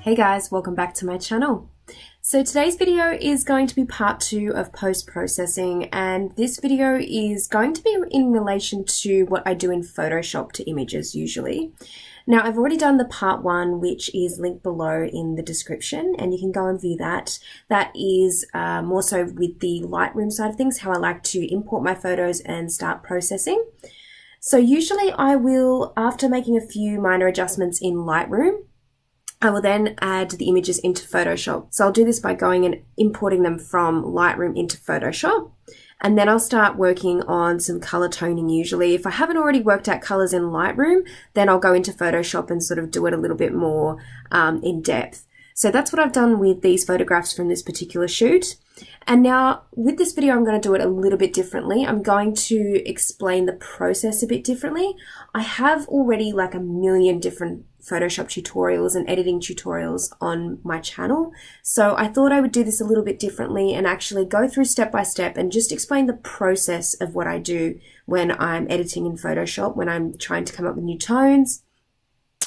Hey guys, welcome back to my channel. So today's video is going to be part 2 of post-processing, and this video is going to be in relation to what I do in Photoshop to images usually. Now I've already done the part 1, which is linked below in the description, and you can go and view that. That is more so with the Lightroom side of things, how I like to import my photos and start processing. So usually I will, after making a few minor adjustments in Lightroom, I will then add the images into Photoshop. So I'll do this by going and importing them from Lightroom into Photoshop. And then I'll start working on some color toning usually. If I haven't already worked out colors in Lightroom, then I'll go into Photoshop and sort of do it a little bit more in depth. So that's what I've done with these photographs from this particular shoot. And now with this video, I'm going to do it a little bit differently. I'm going to explain the process a bit differently. I have already like a million different Photoshop tutorials and editing tutorials on my channel. So I thought I would do this a little bit differently and actually go through step by step and just explain the process of what I do when I'm editing in Photoshop, when I'm trying to come up with new tones,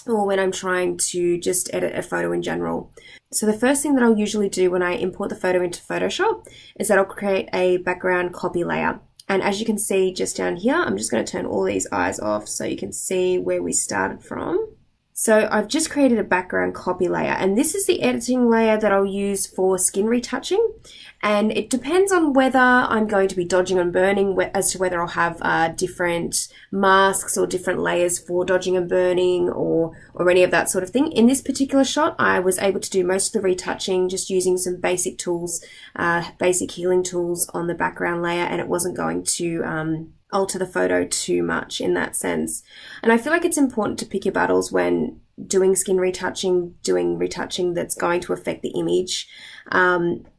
or when I'm trying to just edit a photo in general. So the first thing that I'll usually do when I import the photo into Photoshop is that I'll create a background copy layer. And as you can see just down here, I'm just going to turn all these eyes off so you can see where we started from. So I've just created a background copy layer, and this is the editing layer that I'll use for skin retouching. And it depends on whether I'm going to be dodging and burning as to whether I'll have different masks or different layers for dodging and burning or any of that sort of thing. In this particular shot, I was able to do most of the retouching just using some basic tools, basic healing tools on the background layer, and it wasn't going to alter the photo too much in that sense. And I feel like it's important to pick your battles when doing skin retouching, doing retouching that's going to affect the image,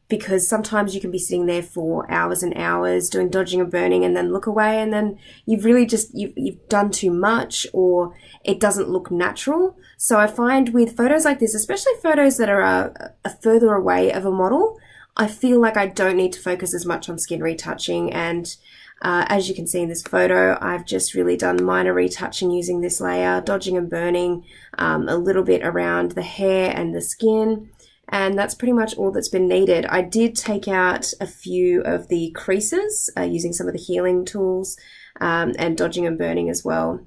because sometimes you can be sitting there for hours and hours doing dodging and burning and then look away, and then you've really just, you've done too much, or it doesn't look natural. So I find with photos like this, especially photos that are a further away of a model, I feel like I don't need to focus as much on skin retouching. And as you can see in this photo, I've just really done minor retouching using this layer, dodging and burning, a little bit around the hair and the skin, and that's pretty much all that's been needed. I did take out a few of the creases using some of the healing tools and dodging and burning as well.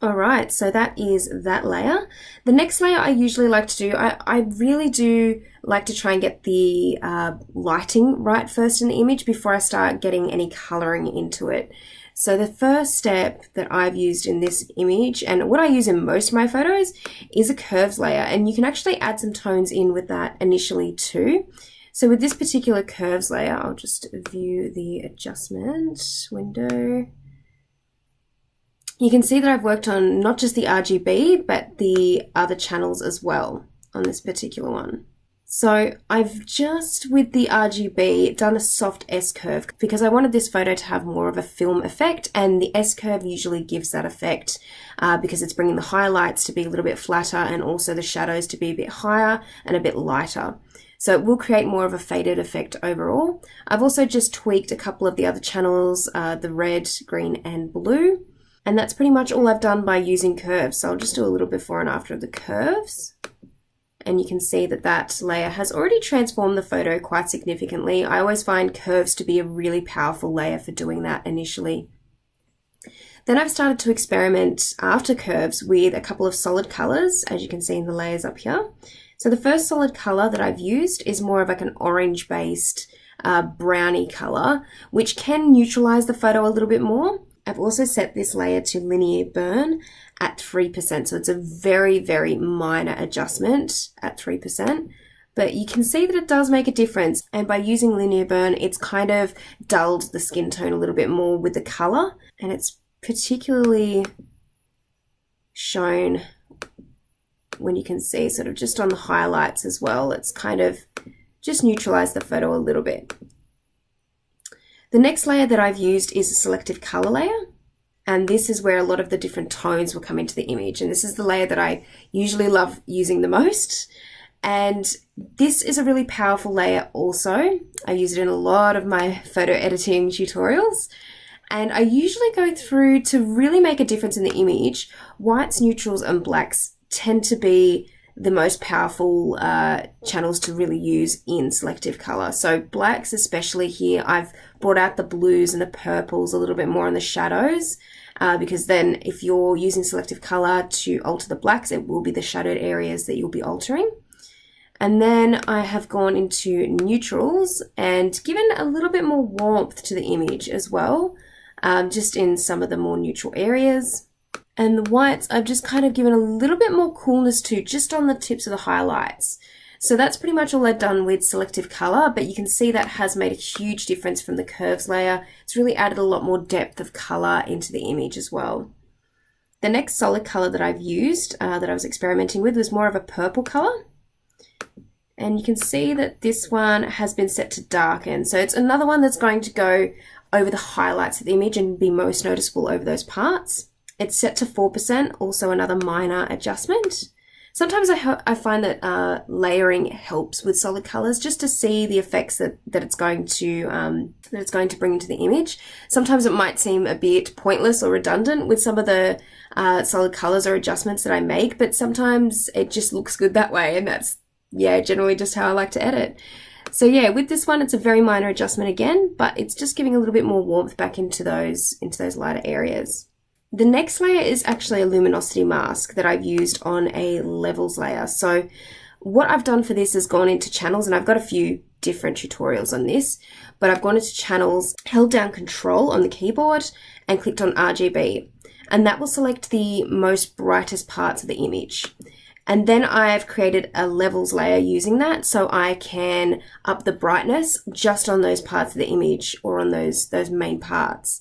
Alright, so that is that layer. The next layer I usually like to do, I really do like to try and get the lighting right first in the image before I start getting any coloring into it. So the first step that I've used in this image, and what I use in most of my photos, is a curves layer, and you can actually add some tones in with that initially too. So with this particular curves layer, I'll just view the adjustment window. You can see that I've worked on not just the RGB, but the other channels as well on this particular one. So I've just, with the RGB, done a soft S-curve because I wanted this photo to have more of a film effect, and the S-curve usually gives that effect because it's bringing the highlights to be a little bit flatter and also the shadows to be a bit higher and a bit lighter. So it will create more of a faded effect overall. I've also just tweaked a couple of the other channels, the red, green, and blue. And that's pretty much all I've done by using curves. So I'll just do a little before and after of the curves. And you can see that that layer has already transformed the photo quite significantly. I always find curves to be a really powerful layer for doing that initially. Then I've started to experiment after curves with a couple of solid colors, as you can see in the layers up here. So the first solid color that I've used is more of like an orange-based brownie color, which can neutralize the photo a little bit more. I've also set this layer to linear burn at 3%, so it's a very, very minor adjustment at 3%, but you can see that it does make a difference, and by using linear burn, it's kind of dulled the skin tone a little bit more with the color, and it's particularly shown when you can see sort of just on the highlights as well. It's kind of just neutralized the photo a little bit. The next layer that I've used is a selective color layer, and this is where a lot of the different tones will come into the image, and this is the layer that I usually love using the most. And this is a really powerful layer also. I use it in a lot of my photo editing tutorials, and I usually go through to really make a difference in the image. Whites, neutrals, and blacks tend to be the most powerful channels to really use in selective color. So blacks, especially here, I've brought out the blues and the purples a little bit more on the shadows, because then if you're using selective color to alter the blacks, it will be the shadowed areas that you'll be altering. And then I have gone into neutrals and given a little bit more warmth to the image as well, just in some of the more neutral areas. And the whites I've just kind of given a little bit more coolness to, just on the tips of the highlights. So that's pretty much all I've done with selective color, but you can see that has made a huge difference from the curves layer. It's really added a lot more depth of color into the image as well. The next solid color that I've used, that I was experimenting with, was more of a purple color. And you can see that this one has been set to darken. So it's another one that's going to go over the highlights of the image and be most noticeable over those parts. It's set to 4%, also another minor adjustment. Sometimes I find that layering helps with solid colors, just to see the effects that it's going to bring into the image. Sometimes it might seem a bit pointless or redundant with some of the solid colors or adjustments that I make, but sometimes it just looks good that way, and that's, yeah, generally just how I like to edit. So yeah, with this one, it's a very minor adjustment again, but it's just giving a little bit more warmth back into those lighter areas. The next layer is actually a luminosity mask that I've used on a levels layer. So what I've done for this is gone into channels, and I've got a few different tutorials on this, but I've gone into channels, held down Control on the keyboard and clicked on RGB, and that will select the most brightest parts of the image. And then I've created a levels layer using that, so I can up the brightness just on those parts of the image or on those main parts.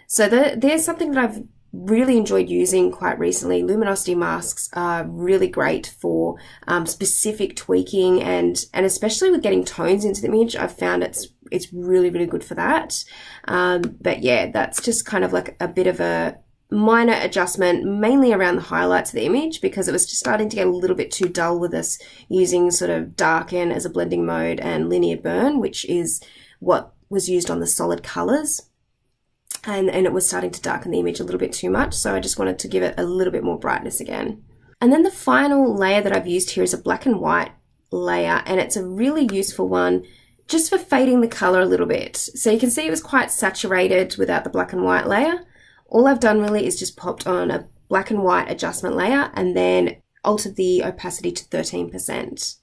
So there's something that I've really enjoyed using quite recently. Luminosity masks are really great for specific tweaking, and especially with getting tones into the image. I've found it's really, really good for that. But yeah, that's just kind of like a bit of a minor adjustment, mainly around the highlights of the image, because it was just starting to get a little bit too dull with us using sort of darken as a blending mode and linear burn, which is what was used on the solid colors. And it was starting to darken the image a little bit too much, so I just wanted to give it a little bit more brightness again. And then the final layer that I've used here is a black and white layer, and it's a really useful one just for fading the color a little bit. So you can see it was quite saturated without the black and white layer. All I've done really is just popped on a black and white adjustment layer and then altered the opacity to 13%.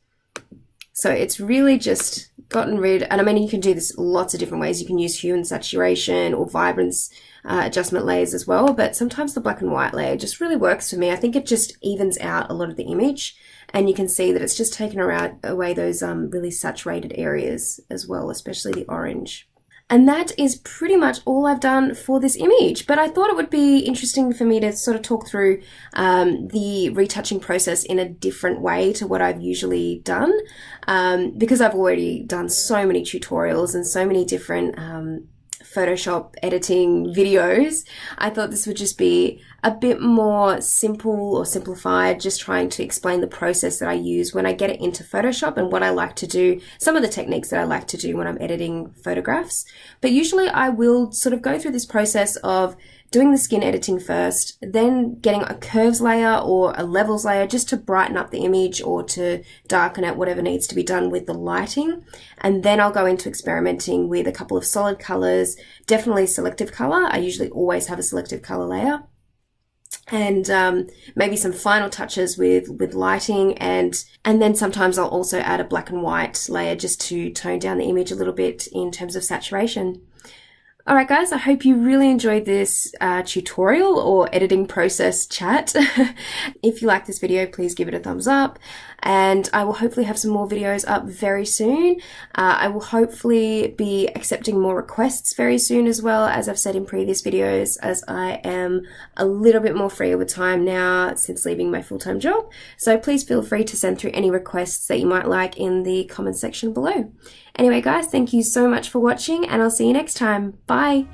So it's really just gotten rid, and I mean, you can do this lots of different ways. You can use hue and saturation or vibrance adjustment layers as well, but sometimes the black and white layer just really works for me. I think it just evens out a lot of the image, and you can see that it's just taken away those really saturated areas as well, especially the orange. And that is pretty much all I've done for this image, but I thought it would be interesting for me to sort of talk through the retouching process in a different way to what I've usually done, because I've already done so many tutorials and so many different Photoshop editing videos. I thought this would just be a bit more simple or simplified, just trying to explain the process that I use when I get it into Photoshop and what I like to do, some of the techniques that I like to do when I'm editing photographs. But usually I will sort of go through this process of doing the skin editing first, then getting a curves layer or a levels layer just to brighten up the image or to darken it, whatever needs to be done with the lighting. And then I'll go into experimenting with a couple of solid colors, definitely selective color. I usually always have a selective color layer. And maybe some final touches with lighting, and then sometimes I'll also add a black and white layer just to tone down the image a little bit in terms of saturation. Alright guys, I hope you really enjoyed this tutorial or editing process chat. If you like this video, please give it a thumbs up, and I will hopefully have some more videos up very soon. I will hopefully be accepting more requests very soon as well, as I've said in previous videos, as I am a little bit more freer with time now since leaving my full-time job. So please feel free to send through any requests that you might like in the comment section below. Anyway guys, thank you so much for watching, and I'll see you next time. Bye!